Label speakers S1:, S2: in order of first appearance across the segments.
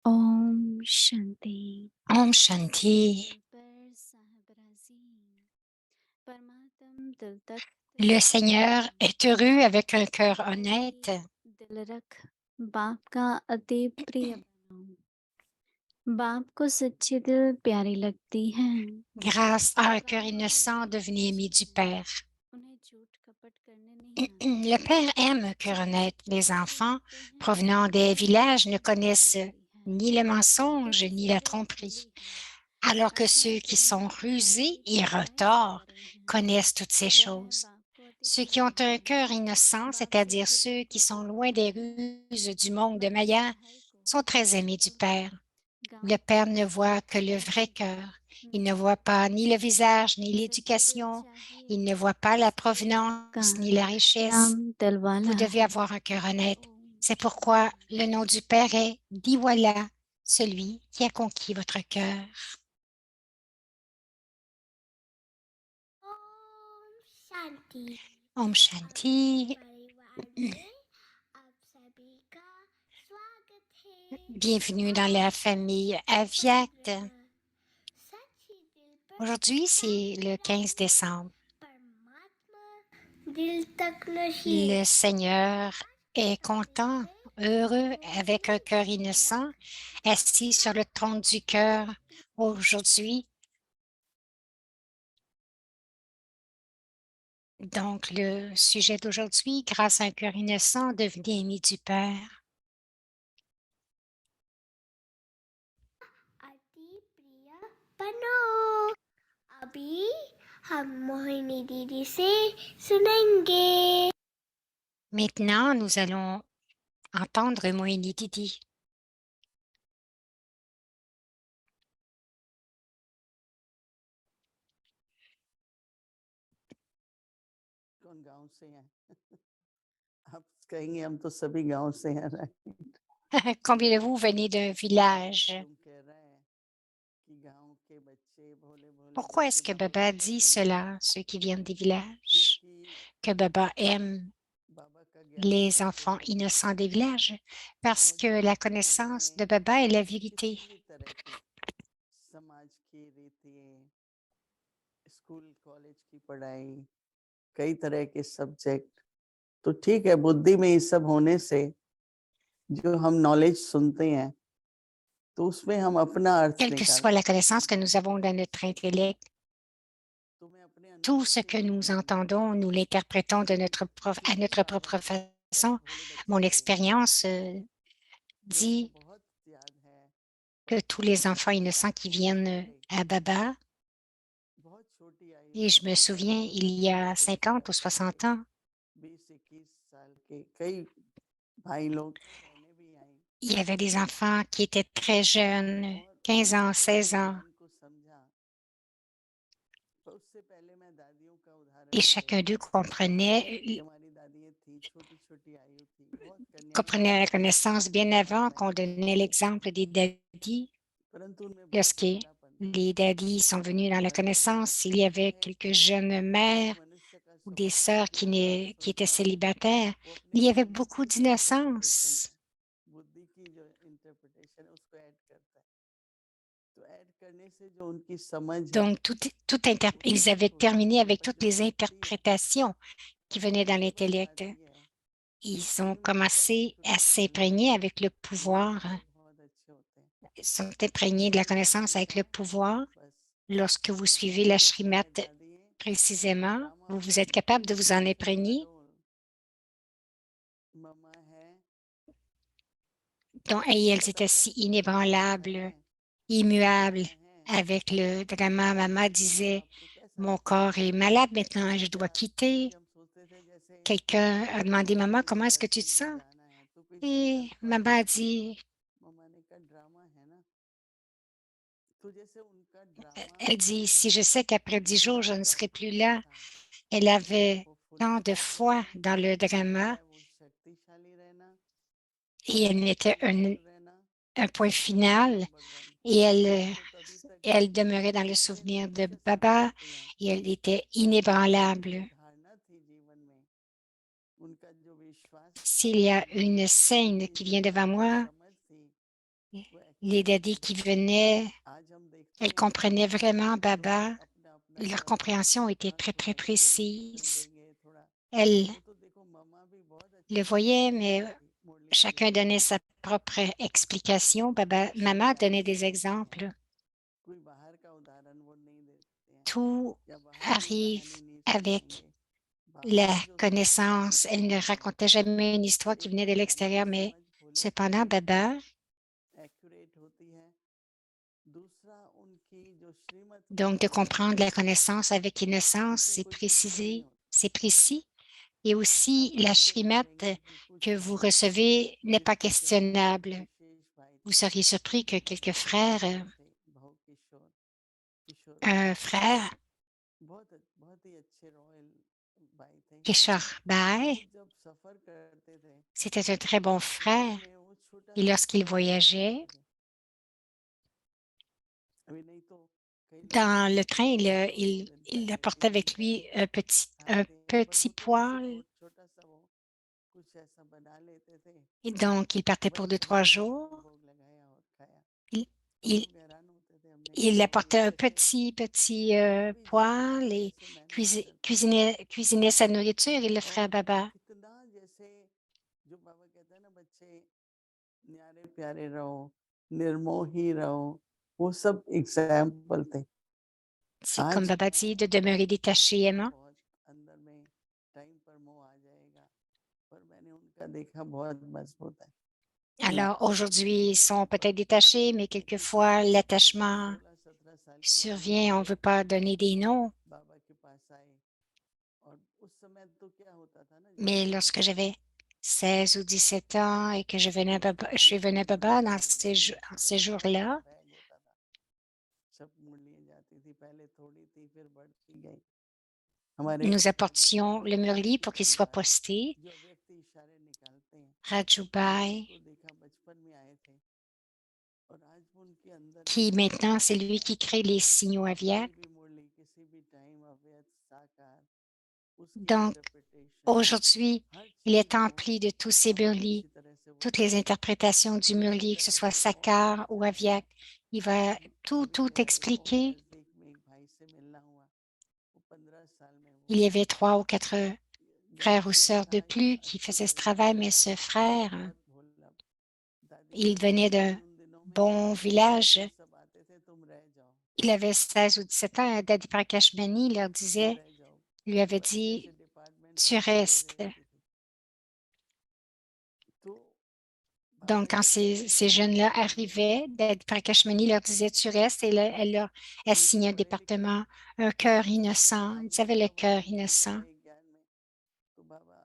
S1: ओम Shanti.
S2: Om Shanti.
S1: पर साहबराजी परमात्म दिल तक
S2: Le Seigneur est heureux avec un cœur honnête.
S1: दिल रख बाप का अति प्रिय बनाओ। बाप को सच्ची दिल प्यारी लगती है।
S2: Grâce à un cœur innocent, devenez aimé du Père.
S1: उन्हें झूठ कपट करने नहीं
S2: Le
S1: आता।
S2: Père aime un cœur honnête. Les enfants provenant des villages ne connaissent ni le mensonge ni la tromperie, alors que ceux qui sont rusés et retors connaissent toutes ces choses. Ceux qui ont un cœur innocent, c'est-à-dire ceux qui sont loin des ruses du monde de Maya, sont très aimés du Père. Le Père ne voit que le vrai cœur. Il ne voit pas ni le visage, ni l'éducation. Il ne voit pas la provenance, ni la richesse. Vous devez avoir un cœur honnête. C'est pourquoi le nom du Père est Diwala, celui qui a conquis votre cœur.
S3: Shanti
S2: Om Shanti.
S3: परिवार में आप सभी का स्वागत है।
S2: Bienvenue dans la famille Aviat.
S3: सच्ची दिल पर
S2: Aujourd'hui, c'est le 15 décembre.
S3: परमात्मा दिल तक नहीं।
S2: Le Seigneur est content, heureux, avec un cœur innocent, assis sur le trône du cœur aujourd'hui. Donc, le sujet d'aujourd'hui, grâce à un cœur innocent, devenez ami du Père.
S3: अति प्रिय बनो। अभी हम मोहिनी दीदी से सुनेंगे।
S2: Maintenant, nous allons entendre Mohini Didi.
S4: कौन गांव से हैं? आप कहेंगे हम तो सभी गांव से हैं ना।
S2: Combien de vous venez d'un village?
S4: तुम कह रहे हैं कि गांव के बच्चे भोले भोले
S2: Pourquoi est-ce
S4: बच्चे
S2: que
S4: बाबा
S2: Baba
S4: को
S2: dit
S4: पसंद
S2: cela,
S4: हैं?
S2: ceux qui viennent des villages,
S4: क्योंकि
S2: que Baba aime
S4: बाबा का ज्ञान
S2: les
S4: सत्य
S2: enfants
S4: है।
S2: innocents des villages? Parce que
S4: मुझे
S2: la
S4: इस जमाने
S2: connaissance de
S4: में
S2: Baba est la
S4: किसी
S2: vérité.
S4: भी तरह की समाज की रीतियां, स्कूल कॉलेज की पढ़ाई, कई तरह के सब्जेक्ट, तो ठीक है, बुद्धि में ये सब होने से जो हम नॉलेज सुनते हैं तो उसमें हम अपना अर्थ
S2: Quelle que soit la connaissance que nous avons dans notre intellect, tout ce que nous entendons, nous l'interprétons à notre propre façon. Mon expérience dit que tous les enfants innocents qui viennent à Baba, et je me souviens, il y a 50 ou 60 ans, il y avait des enfants qui étaient très jeunes, 15 ans, 16 ans, et chacun d'eux comprenait la connaissance bien avant qu'on donnait l'exemple des daddies. Lorsque les daddies sont venus dans la connaissance, il y avait quelques jeunes mères ou des sœurs qui étaient célibataires. Il y avait beaucoup d'innocence. Donc, ils avaient terminé avec toutes les interprétations qui venaient dans l'intellect. Ils ont commencé à s'imprégner avec le pouvoir. Ils sont imprégnés de la connaissance avec le pouvoir. Lorsque vous suivez la Shrimat précisément, vous êtes capable de vous en imprégner. Donc, et elles étaient si inébranlables, immuables avec le drama. Maman disait, mon corps est malade maintenant, je dois quitter. Quelqu'un a demandé, maman, comment est-ce que tu te sens? Et maman a dit, elle dit, si je sais qu'après 10 jours, je ne serai plus là. Elle avait tant de foi dans le drama et elle mettait un point final et elle demeurait dans le souvenir de Baba et elle était inébranlable. S'il y a une scène qui vient devant moi, Les daddies qui venaient,
S4: आज हम देखते
S2: elles
S4: हैं
S2: comprenaient vraiment
S4: कि जो
S2: Baba.
S4: है अपना
S2: Leur
S4: थोड़ा
S2: compréhension était très, très
S4: solution
S2: précise.
S4: देंगे थोड़ा
S2: Elles
S4: वो तो देखो मम्मा भी बहुत
S2: le
S4: अच्छे से
S2: voyaient,
S4: एक्सप्लेन
S2: mais
S4: करती मुरली जी
S2: chacun
S4: को
S2: donnait sa propre explication. Maman donnait des exemples.
S4: कोई बाहर का उदाहरण वो नहीं देते हैं
S2: Tout
S4: या बाहर की
S2: arrive
S4: कहानी नहीं
S2: avec
S4: सुनाएंगे बाबा
S2: la
S4: की जो सच्चाई
S2: connaissance. Elle ne
S4: दिखाते हैं
S2: racontait jamais une
S4: तो
S2: histoire qui
S4: एक
S2: venait
S4: तो
S2: de
S4: ज्ञान की
S2: l'extérieur, mais
S4: समझ खुल होती
S2: cependant,
S4: है
S2: Baba,
S4: एक्यूरेट होती है दूसरा उनकी जो श्रीमत की
S2: donc de
S4: बात है
S2: comprendre la connaissance avec innocence,
S4: उसमें
S2: c'est
S4: कोई क्वेश्चन नहीं
S2: précisé,
S4: होता
S2: c'est précis. Et aussi,
S4: आप
S2: la
S4: कैसे
S2: shrimat
S4: पालेंगे कि कुछ
S2: que vous
S4: भाई
S2: recevez n'est pas
S4: जिनके जो है बहुत
S2: questionnable.
S4: विशेष भाई
S2: Vous
S4: थे
S2: seriez surpris que quelques
S4: छोटे
S2: frères,
S4: भाई थे भाव किशोर किशोर
S2: un
S4: भाई
S2: frère,
S4: बहुत ही अच्छे रॉयल भाई थे
S2: Kishore
S4: तो
S2: Bai,
S4: वो जब सफर करते थे
S2: c'était un très bon
S4: तो ट्रेन
S2: frère.
S4: में वो छोटा
S2: Et
S4: सा
S2: lorsqu'il
S4: स्टोरी सुनाया
S2: voyageait,
S4: करते थे अभी नहीं तो कई लोग तो
S2: dans le train,
S4: बहुत दो दो दिन
S2: il
S4: तक एक
S2: apportait
S4: एक दिन
S2: avec
S4: तक
S2: lui un
S4: खाते हैं पर
S2: petit
S4: वो तो ऐसे
S2: poêle.
S4: छोटा सा वो कुछ ऐसा बना लेते थे
S2: Et donc, il partait pour
S4: बस
S2: 2, 3
S4: भगवान को
S2: jours.
S4: भोग लगाया और खाया
S2: Il,
S4: हम
S2: il,
S4: लोग हैरान होते थे हमने कहा
S2: il
S4: बाबा ये
S2: apportait un
S4: कैसे
S2: petit
S4: बाबा भी जानते थे
S2: poêle et
S4: कैसे मैनेज करते थे
S2: cuisinait sa nourriture. Il le ferait à
S4: और
S2: Baba.
S4: कितना जैसे जो बाबा कहते हैं ना बच्चे न्यारे प्यारे रहो निर्मोही रहो वो सब एग्जाम्पल थे
S2: C'est comme
S4: आज
S2: Baba dit, de demeurer détaché et aimant.
S4: बहुत अंदर में टाइम पर मोह आ जाएगा पर मैंने उनका देखा बहुत मजबूत है
S2: Alors aujourd'hui, ils sont peut-être détachés, mais quelquefois, l'attachement
S4: 16-17 साल की उम्र में
S2: survient. On ne veut pas donner des noms.
S4: बाबा के पास आए और उस समय तो क्या होता था ना
S2: Mais
S4: जैसे
S2: lorsque j'avais 16 ou 17 ans et que je suis venue à Baba dans en ces jours-là,
S4: bag होता था सब मुरलियां जाती थी पहले थोड़ी थी फिर बढ़ती गई हमारे
S2: nous
S4: रजूभाई
S2: apportions le
S4: महाराज
S2: murli
S4: ऐसे
S2: pour qu'il soit
S4: परिवार
S2: posté.
S4: जो व्यक्ति इशारे निकालते हैं मैंने
S2: Rajubai,
S4: उनको देखा बचपन में आए थे और आज वो उनके अंदर
S2: qui
S4: इतना
S2: maintenant, c'est
S4: ताकत
S2: lui
S4: है
S2: qui crée les signaux
S4: कोई
S2: aviaques.
S4: भी मुरली किसी भी टाइम अव्यक्त साकार उसकी
S2: Donc,
S4: इंटरप्रिटेशन
S2: aujourd'hui,
S4: हर
S2: il est
S4: चीज वो
S2: empli de tous ces
S4: बहुत
S2: murlis,
S4: अच्छी तरह से वो
S2: toutes les
S4: करते हैं
S2: interprétations du
S4: जैसे
S2: murli, que ce
S4: लगे
S2: soit
S4: कि वो बहुत
S2: Sakar ou
S4: नजदीक है
S2: Aviak. Il va
S4: अभी
S2: tout,
S4: अभी
S2: tout
S4: मेरे को बहुत
S2: expliquer.
S4: नजदीक में एक भाई से मिलना हुआ वो 15 साल में
S2: Il
S4: वो
S2: y avait 3 ou 4
S4: गाइड
S2: frères ou
S4: से
S2: sœurs de
S4: था या
S2: plus qui
S4: अच्छी
S2: faisaient ce
S4: तरीके
S2: travail,
S4: से
S2: mais
S4: था
S2: ce frère,
S4: बहुत भोला दादी
S2: il
S4: कहती
S2: venait
S4: थी
S2: d'un
S4: कि उन दिनों में
S2: bon village.
S4: ये सब आते थे तुम रह जाओ
S2: Il avait 16 ou 17 ans. Daddy Prakash Mani leur
S4: तुम
S2: disait,
S4: रह जाओ
S2: lui avait
S4: वो ऐसे ऐसे
S2: dit,
S4: डिपार्टमेंट
S2: tu
S4: सबको दे
S2: restes.
S4: देती थी तो बाबा
S2: Donc, quand
S4: ये कहते
S2: ces
S4: हैं
S2: jeunes-là
S4: कि
S2: arrivaient, Daddy Prakash Mani leur disait, tu restes, et elle
S4: उनको
S2: signait un
S4: पढ़े लिखे
S2: département, un cœur
S4: तो
S2: innocent. Ils
S4: आपने
S2: avaient le
S4: कब
S2: cœur
S4: आए
S2: innocent.
S4: वैवाहिक ज्ञान में तो बाबा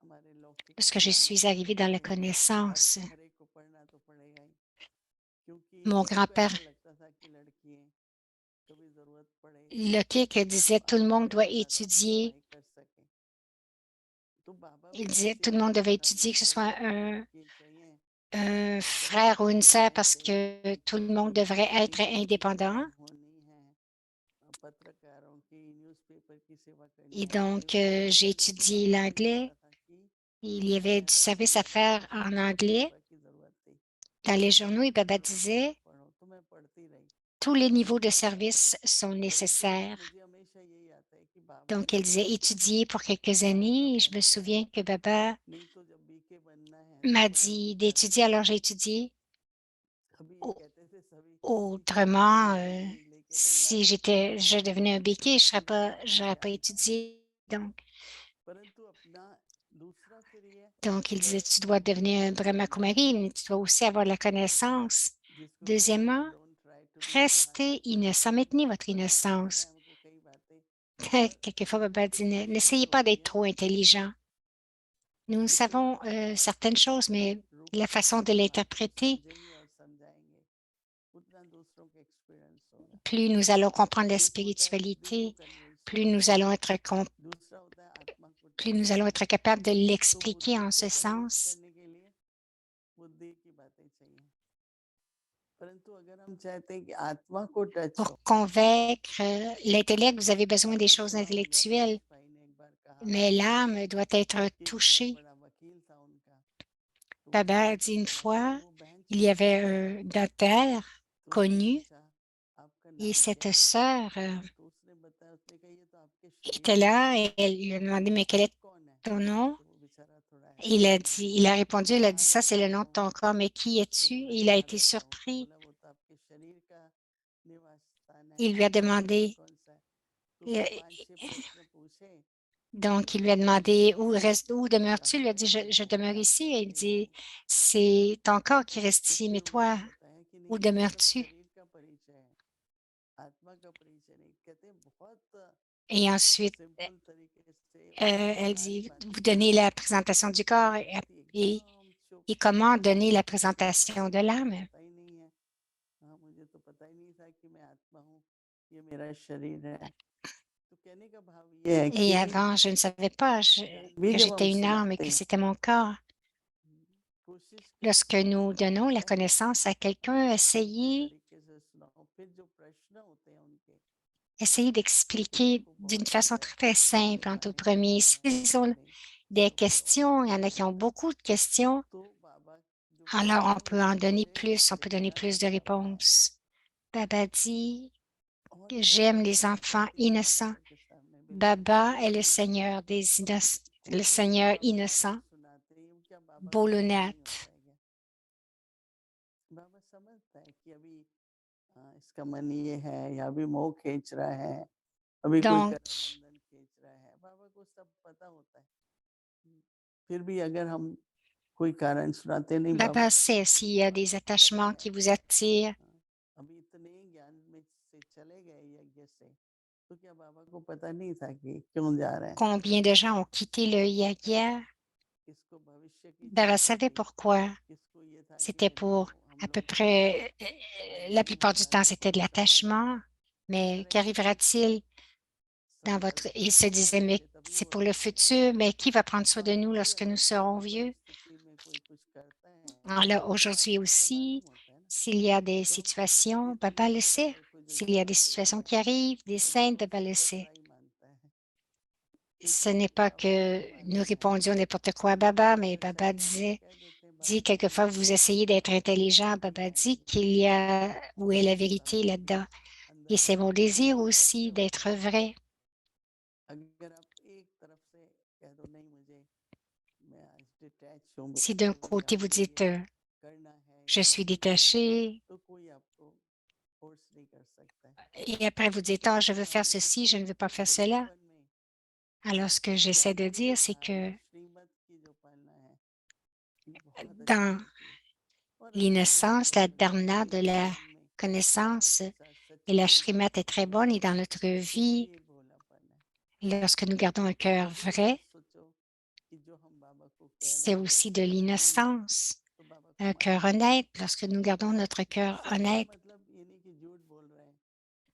S4: हमारे लौकिक
S2: Lorsque je
S4: कल्याण में
S2: suis arrivée
S4: कहते
S2: dans la
S4: थे
S2: connaissance,
S4: हर एक को पढ़ना तो पड़ेगा ही क्योंकि
S2: mon
S4: सबको
S2: grand-père
S4: ऐसा लगता था कि लड़की है कभी जरूरत पड़े
S2: Lokic disait,
S4: तो
S2: tout le
S4: आगे
S2: monde doit
S4: बढ़ता था
S2: étudier.
S4: पढ़ाई कर सके तो बाबा
S2: Il
S4: भी
S2: disait,
S4: ऐसे
S2: tout le
S4: ही
S2: monde devait
S4: ज्यादा
S2: étudier,
S4: नहीं
S2: que ce soit
S4: पढ़े लड़की चाहिए
S2: un
S4: कहीं
S2: frère ou une
S4: अच्छी
S2: sœur,
S4: जॉब
S2: parce
S4: चाहिए
S2: que tout le monde devrait être
S4: teacher की
S2: indépendant.
S4: जॉब होनी है पत्रकारों की न्यूज़पेपर की सेवा करनी
S2: Et
S4: है
S2: donc,
S4: क्योंकि उस
S2: j'ai
S4: समय में तो
S2: étudié
S4: बाबा को भी
S2: l'anglais.
S4: पता था कि
S2: Il y avait
S4: दुनिया
S2: du
S4: डरती
S2: service à
S4: है बाबा
S2: faire
S4: से
S2: en
S4: तो
S2: anglais
S4: बाबा की जरूरत थी
S2: dans les
S4: तो
S2: journaux. Et Baba
S4: पढ़ो
S2: disait,
S4: पढ़ो तो मैं पढ़ती रही
S2: tous les niveaux de
S4: और
S2: service sont
S4: परंतु
S2: nécessaires.
S4: मुझे हमेशा यही आता है कि बाबा
S2: Donc,
S4: ने
S2: elle disait, étudier pour quelques
S4: बहुत
S2: années. Et je
S4: समय
S2: me
S4: रखा
S2: souviens que Baba
S4: नहीं तो जब बीके बनना है तो
S2: m'a
S4: पढ़ाई
S2: dit
S4: भी
S2: d'étudier,
S4: करनी
S2: alors
S4: है
S2: j'ai étudié.
S4: अभी ये कहते थे सभी कि बीके
S2: Autrement,
S4: नहीं लेके बनना
S2: si
S4: तो
S2: je devenais un béquet,
S4: university
S2: j'aurais pas
S4: जाना है
S2: étudié.
S4: परंतु अपना दूसरा फिर ये
S2: Donc, il disait, tu dois devenir un
S4: continuity बनाए
S2: Brahmakumari,
S4: रखो
S2: mais tu dois aussi avoir la connaissance.
S4: जिसको कहते हैं
S2: Deuxièmement,
S4: don't try to be smart
S2: restez innocent, maintenez votre
S4: पता नहीं है
S2: innocence.
S4: हमको कई बातें पर
S2: Quelquefois, Baba dit,
S4: situations
S2: n'essayez pas
S4: होती
S2: d'être
S4: है
S2: trop intelligent. Nous
S4: कि तुरंत
S2: savons certaines choses, mais la
S4: रूखा
S2: façon de
S4: सीधा बात को
S2: l'interpréter,
S4: समझेंगे और समझाएंगे उतना दूसरों को एक्सपीरियंस होगा
S2: plus nous allons comprendre la
S4: एक होता है बुद्धि को
S2: spiritualité, plus
S4: conversation
S2: nous allons être,
S4: दूसरा होता है आत्मा को
S2: plus
S4: touch
S2: nous allons être
S4: करना
S2: capables de
S4: तो
S2: l'expliquer
S4: बुद्धि
S2: en
S4: को
S2: ce
S4: कन्विंस
S2: sens.
S4: करने के लिए बुद्धि की बातें चाहिए परंतु अगर हम चाहते हैं कि आत्मा को टच
S2: Pour
S4: हो
S2: convaincre l'intellect, vous avez besoin des
S4: अभी
S2: choses
S4: स्वामी
S2: intellectuelles,
S4: रमेश भाई ने एक बार कहा
S2: mais l'âme doit être
S4: कि एक बहुत
S2: touchée.
S4: बड़ा वकील था उनका तो वो
S2: Baba a
S4: कहते थे
S2: dit une
S4: कि बाबा
S2: fois,
S4: वो bench
S2: il y avait un notaire
S4: तो उसने
S2: connu
S4: पूछा आपका
S2: et
S4: नाम क्या
S2: cette
S4: है?
S2: sœur
S4: तो उसने बताया, उसने कहा ये तो आपके शरीर
S2: était
S4: का
S2: là
S4: नाम
S2: et
S4: है,
S2: elle lui a demandé, mais quel
S4: आप
S2: est
S4: कौन है?
S2: ton nom?
S4: तो वो बेचारा थोड़ा
S2: Il a
S4: हैरान हो
S2: dit,
S4: गया,
S2: il a répondu, il a dit,
S4: कहाँ
S2: ça c'est le
S4: रहता
S2: nom de
S4: हो?
S2: ton corps, mais qui
S4: तो
S2: es-tu?
S4: बोला
S2: Et il a
S4: यहाँ
S2: été
S4: रहता हूँ।
S2: surpris.
S4: बोला वो तो आपके शरीर का निवास स्थान है,
S2: Il lui a
S4: आपका शरीर
S2: demandé,
S4: कौन सा है? तो फिर
S2: euh,
S4: 5-6 प्रश्न पूछे, तो
S2: donc il lui a
S4: बोला ये
S2: demandé, où
S4: आपका
S2: demeures-tu? Il lui a dit,
S4: कहाँ है,
S2: je
S4: वो
S2: demeure
S4: क्या
S2: ici. Et il
S4: करते
S2: dit,
S4: हो?
S2: c'est ton corps qui reste
S4: तो
S2: ici,
S4: फिर
S2: mais
S4: उन्होंने
S2: toi,
S4: बताया कि
S2: où
S4: नहीं ये सब
S2: demeures-tu?
S4: शरीर का परिचय है, आत्मा का परिचय नहीं। कहते हैं बहुत
S2: Et ensuite,
S4: सिंपल तरीके से और
S2: elle
S4: सारी
S2: dit, vous
S4: बातें
S2: donnez
S4: बताई,
S2: la présentation du
S4: तो
S2: corps
S4: वो व्यक्ति
S2: et,
S4: एकदम चुप,
S2: et comment donner la
S4: बोला नहीं
S2: présentation de
S4: मुझे तो
S2: l'âme.
S4: पता ही नहीं है, हाँ मुझे तो पता ही नहीं था कि मैं आत्मा हूँ, ये मेरा शरीर है। तो कहने का भाव ये है
S2: Et
S4: कि
S2: avant, je ne savais pas
S4: ज्ञान भी
S2: que
S4: जब हम
S2: j'étais une âme et
S4: सुनाते
S2: que
S4: हैं,
S2: c'était mon corps.
S4: कोशिश करें
S2: Lorsque
S4: कि जो
S2: nous
S4: हमें
S2: donnons la
S4: कहते हैं
S2: connaissance à quelqu'un,
S4: सिंपल
S2: essayez,
S4: तरीके से सुनाओ, फिर जो प्रश्न होते हैं उनके,
S2: essayez
S4: वो फिर
S2: d'expliquer
S4: उनको
S2: d'une
S4: बहुत
S2: façon très, très simple en tout
S4: समझ में
S2: premier.
S4: आते हैं,
S2: S'ils ont
S4: नहीं
S2: des
S4: तो फिर और
S2: questions, il y en
S4: अच्छा
S2: a qui ont
S4: लगता है।
S2: beaucoup de questions,
S4: तो बाबा जो
S2: alors on
S4: प्रश्न
S2: peut en
S4: उन्होंने
S2: donner
S4: मुझे
S2: plus, on peut donner
S4: इतना
S2: plus de
S4: अच्छा बताया,
S2: réponses. Baba dit
S4: और
S2: que
S4: कहते
S2: j'aime
S4: हैं
S2: les
S4: मैं
S2: enfants
S4: कहती हूँ माँ
S2: innocents.
S4: बाबा के सामने बिल्कुल
S2: Baba est le
S4: खुली
S2: Seigneur des innocents, le
S4: कोई भी
S2: Seigneur
S4: बात अगर
S2: innocent,
S4: सुनाते ही हूँ, क्या बाबा को पता नहीं
S2: Bolonat.
S4: होता है क्या? बाबा समझता है कि अभी इसका मन ये है, या अभी मोह खींच रहा है, अभी कोई
S2: Donc,
S4: कर्म बंधन खींच रहा है, बाबा को सब पता होता है। फिर भी अगर हम कोई कारण सुनाते नहीं, बाबा
S2: Baba
S4: को
S2: sait s'il y a
S4: बाबा
S2: des
S4: को पता
S2: attachements
S4: है,
S2: qui vous attirent,
S4: अभी इतने ज्ञान में से चले गए यज्ञ से, तो क्या बाबा को पता नहीं था कि क्यों जा रहे हैं?
S2: combien de gens ont quitté le yagya.
S4: किसको भविष्य की
S2: Baba
S4: चिंता
S2: savait
S4: थी,
S2: pourquoi.
S4: किसको ये था कि
S2: C'était
S4: यदि
S2: pour,
S4: हम
S2: à peu
S4: लोग नहीं
S2: près, la
S4: आएंगे
S2: plupart du
S4: होगा
S2: temps,
S4: तो
S2: c'était de
S4: संसार आएगा,
S2: l'attachement.
S4: इस
S2: Mais
S4: तरह की कोई
S2: qu'arrivera-t-il dans votre...
S4: संकल्प
S2: Il se
S4: था,
S2: disait, mais
S4: भविष्य तभी
S2: c'est
S4: वो
S2: pour le
S4: रुके हैं।
S2: futur, mais qui va prendre
S4: तो
S2: soin de
S4: आज
S2: nous
S4: भी
S2: lorsque nous
S4: अगर
S2: serons
S4: किसी
S2: vieux?
S4: परिस्थिति में कोई कुछ करता है,
S2: Alors
S4: तो
S2: aujourd'hui
S4: बाबा को
S2: aussi,
S4: मालूम होता है ना,
S2: s'il y a des
S4: तो हम
S2: situations,
S4: कहते
S2: Baba
S4: नहीं
S2: le
S4: कि
S2: sait.
S4: बाबा को जो
S2: S'il y a des
S4: ज्ञान दे
S2: situations
S4: रहे
S2: qui
S4: हैं,
S2: arrivent, des
S4: तो
S2: saints,
S4: बाबा
S2: Baba
S4: उसको
S2: le sait.
S4: सच्चाई मानता है,
S2: Ce
S4: क्योंकि
S2: n'est pas
S4: बाबा को
S2: que
S4: भी
S2: nous
S4: मालूम है
S2: répondions n'importe quoi à
S4: कि
S2: Baba,
S4: कोई
S2: mais Baba
S4: सच्चाई हम लोग
S2: disait,
S4: कह देते हैं,
S2: dit
S4: बाबा नहीं
S2: quelquefois, vous
S4: मानते,
S2: essayez d'être intelligent.
S4: तो
S2: Baba dit
S4: नहीं
S2: qu'il y a, où est la
S4: फिर भी
S2: vérité
S4: बाबा भी
S2: là-dedans.
S4: अंदर
S2: Et c'est mon
S4: अंदर
S2: désir
S4: दोनों तरफ से
S2: aussi
S4: होता
S2: d'être
S4: है।
S2: vrai.
S4: अगर आप एक तरफ से कह दो नहीं मुझे, मैं आज डिटैच हूँ
S2: Si d'un
S4: बिल्कुल, या
S2: côté vous
S4: मुझे
S2: dites,
S4: ये करना है
S2: je
S4: या
S2: suis
S4: मुझे चाहिए,
S2: détaché,
S4: तो कोई आपको फोर्स नहीं कर सकता है।
S2: et après vous dites, ah, je veux
S4: तो
S2: faire
S4: हम
S2: ceci, je
S4: जितने
S2: ne veux pas faire cela.
S4: बड़ेपन में
S2: Alors, ce que j'essaie de
S4: ज्ञान की
S2: dire,
S4: जो
S2: c'est
S4: धारणा,
S2: que
S4: श्रीमत की जो पालना है, ये बहुत अच्छी
S2: dans
S4: होती है, और अच्छी भी होती
S2: l'innocence,
S4: है
S2: la
S4: हमारे
S2: dharna de la
S4: जीवन में। बाबा
S2: connaissance
S4: के साथ
S2: et
S4: सच्ची
S2: la
S4: जुड़ते
S2: shrimat
S4: हैं
S2: est très bonne. Et dans notre
S4: तो वो
S2: vie,
S4: ये भोलापन है।
S2: lorsque nous gardons un cœur
S4: कभी ये मत
S2: vrai,
S4: सोचो कि जो हम बाबा को कह रहे
S2: c'est
S4: हैं अगर
S2: aussi de
S4: सच नहीं है
S2: l'innocence,
S4: तो बाबा को
S2: un cœur
S4: मालूम नहीं है।
S2: honnête. Lorsque nous gardons notre cœur
S4: सच का
S2: honnête,
S4: मतलब ये नहीं कि झूठ बोल रहे हैं,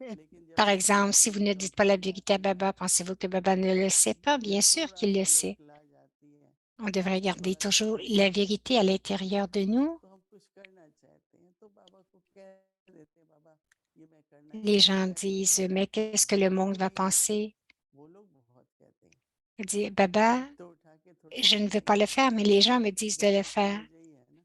S4: लेकिन जब
S2: par exemple, si vous
S4: बीच
S2: ne dites pas la
S4: चौपाई
S2: vérité à
S4: आती है,
S2: Baba, pensez-vous que Baba ne le sait pas?
S4: या
S2: Bien sûr
S4: थोड़ा
S2: qu'il le
S4: सा
S2: sait.
S4: लोक लाज आती है,
S2: On devrait
S4: या
S2: garder
S4: थोड़ा सा
S2: toujours
S4: कुछ
S2: la
S4: होता है,
S2: vérité à l'intérieur de nous.
S4: तो हम कुछ करना चाहते हैं, तो बाबा को कह देते हैं बाबा ये मैं करना
S2: Les gens
S4: चाहता नहीं
S2: disent,
S4: हूँ,
S2: mais qu'est-ce que le monde va
S4: नहीं है,
S2: penser?
S4: वो लोग बहुत कहते हैं,
S2: Il dit, Baba,
S4: तो उठा के थोड़ा
S2: je ne veux
S4: दिखाई
S2: pas le
S4: देता
S2: faire,
S4: है,
S2: mais les gens me disent de le
S4: जाना तो
S2: faire.
S4: मुझे ही है ना,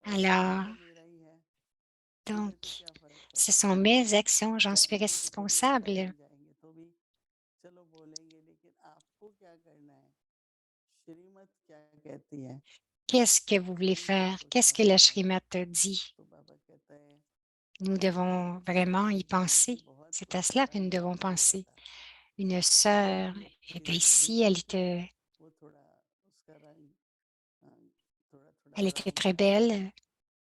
S4: और करना
S2: Alors,
S4: तो मेरा ही है,
S2: donc,
S4: मुझे तो क्या फर्क
S2: ce
S4: पड़ता
S2: sont
S4: है,
S2: mes actions, j'en suis
S4: जाएंगे तो फिर भी अच्छा
S2: responsable.
S4: नहीं जाएंगे तो भी चलो बोलेंगे, लेकिन आपको क्या करना है, श्रीमत क्या कहती है,
S2: Qu'est-ce que vous voulez
S4: यही तो
S2: faire? Qu'est-ce
S4: सोचना
S2: que la
S4: होता है।
S2: Shrimat dit?
S4: तो बाबा कहता है
S2: Nous devons vraiment y
S4: एक किसी
S2: penser.
S4: बहुत
S2: C'est à cela que
S4: पुराने
S2: nous devons
S4: व्यक्ति हुआ
S2: penser.
S4: था,
S2: Une sœur
S4: वो थे
S2: était ici,
S4: बुद्धिस्ट थे, वो थोड़ा उसका रंग अ, थोड़ा थोड़ा
S2: elle était
S4: ब्राउन
S2: très
S4: था,
S2: belle,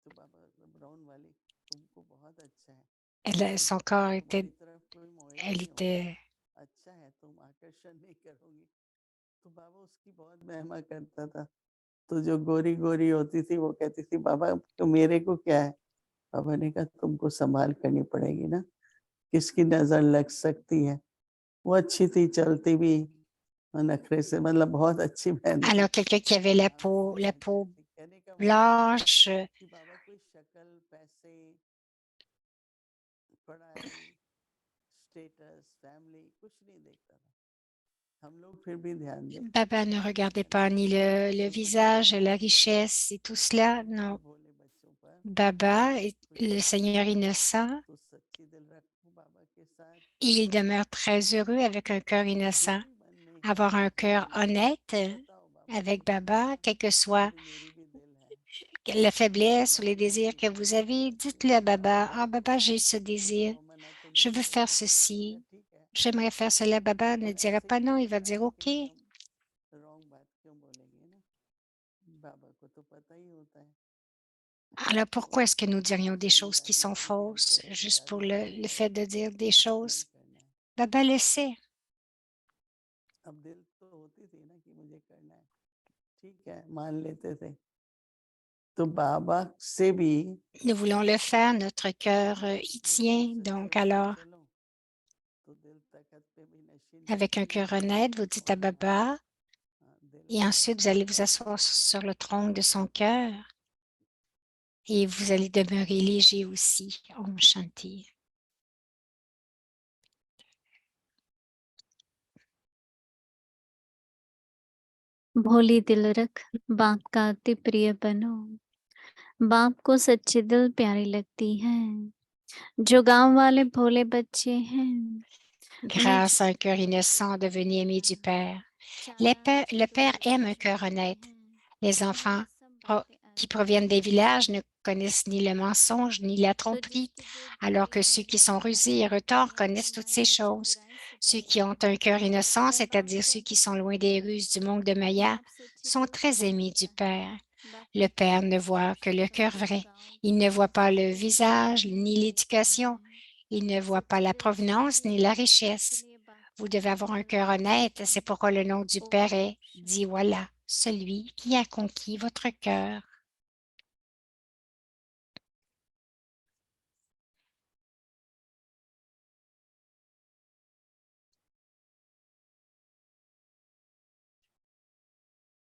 S4: तो बाबा ब्राउन वाली तुमको बहुत अच्छा है,
S2: elle, son corps était,
S4: तुम्हारी तरफ कोई मोहित
S2: elle
S4: नहीं होगा,
S2: était,
S4: अच्छा है, तुम आकर्षण नहीं करोगी। तो बाबा उसकी बहुत महिमा करता था। तो जो गोरी गोरी होती थी वो कहती थी बाबा तो मेरे को क्या है, बाबा ने कहा तुमको संभाल करनी पड़ेगी ना, किसकी नजर लग सकती है। वो अच्छी थी, चलती भी नखरे से, मतलब बहुत अच्छी बहन थी,
S2: alors quelqu'un qui avait
S4: आराम से
S2: la
S4: रहती
S2: peau
S4: थी। कहने का भाव ये है
S2: blanche,
S4: कि बाबा कोई शक्ल, पैसे, पढ़ाई, स्टेटस, फैमिली कुछ नहीं देखता था। हम लोग फिर भी ध्यान दें,
S2: Baba ne regardait
S4: है ना,
S2: pas ni le
S4: पैसों को
S2: visage,
S4: देखना
S2: la
S4: जो है
S2: richesse et tout cela.
S4: छोटे
S2: Non,
S4: भोले बच्चों पर,
S2: Baba, le Seigneur innocent,
S4: तो सच्ची दिल रखो बाबा के साथ,
S2: il demeure très heureux avec un cœur innocent.
S4: दुखी बनने की
S2: Avoir un cœur
S4: जरूरत
S2: honnête
S4: नहीं। बताओ बाबा
S2: avec
S4: को,
S2: Baba, quelle que soit
S4: थोड़ी मेरी भी दिल है,
S2: la faiblesse ou
S4: मान
S2: les désirs
S4: लीजिए
S2: que
S4: कि
S2: vous
S4: मैं
S2: avez,
S4: गलती
S2: dites-le à
S4: कर रहा
S2: Baba.
S4: हूँ,
S2: Ah, Baba, j'ai ce
S4: तो
S2: désir.
S4: बताओ मना तो
S2: Je
S4: नहीं
S2: veux faire
S4: करेगा, बोलेगा
S2: ceci.
S4: ठीक है।
S2: J'aimerais faire cela. Baba ne
S4: तो
S2: dirait
S4: ऐसे
S2: pas non,
S4: क्यों
S2: il va dire
S4: ऐसे
S2: OK.
S4: कैसे हम रॉन्ग बात क्यों बोलेंगे ना, बाबा को तो पता ही होता है।
S2: Alors pourquoi est-ce que nous
S4: तो
S2: dirions des
S4: गाली
S2: choses qui
S4: गाली
S2: sont
S4: से भी हम
S2: fausses
S4: कहें कि
S2: juste pour
S4: दादी माफ
S2: le
S4: करो,
S2: fait de dire des
S4: नहीं
S2: choses?
S4: करना है।
S2: Baba le sait.
S4: अब दिल तो होती थी ना कि मुझे करना है, ठीक है, मान लेते थे। तो बाबा से भी
S2: Nous voulons le faire, notre cœur y
S4: दिल
S2: tient.
S4: से
S2: Donc
S4: सच में
S2: alors,
S4: चलो, तो दिल तखत पे भी नशीन
S2: avec un
S4: नशीन
S2: cœur
S4: होता
S2: honnête, vous
S4: है।
S2: dites à
S4: और हाँ,
S2: Baba
S4: दिल
S2: et
S4: का
S2: ensuite vous
S4: ध्यान
S2: allez vous
S4: रखो।
S2: asseoir sur le trône de son cœur et vous allez demeurer léger aussi. Om Shanti.
S1: भोली दिल रख बाप का अति प्रिय बनो। बाप को सच्ची दिल प्यारी लगती है। जो गांव वाले भोले बच्चे हैं, उन्हें
S2: Grâce à un cœur innocent devenu aimé du Père. Le Père aime un cœur honnête. Les enfants qui proviennent des villages ne connaissent ni le mensonge ni la tromperie, alors que ceux qui sont rusés et retors connaissent toutes ces choses. Ceux qui ont un cœur innocent, c'est-à-dire ceux qui sont loin des ruses du monde de Maya, sont très aimés du Père. Le Père ne voit que le cœur vrai. Il ne voit pas le visage ni l'éducation. Il ne voit pas la provenance ni la richesse. Vous devez avoir un cœur honnête, c'est pourquoi le nom du Père est dit voilà, celui qui a conquis votre cœur.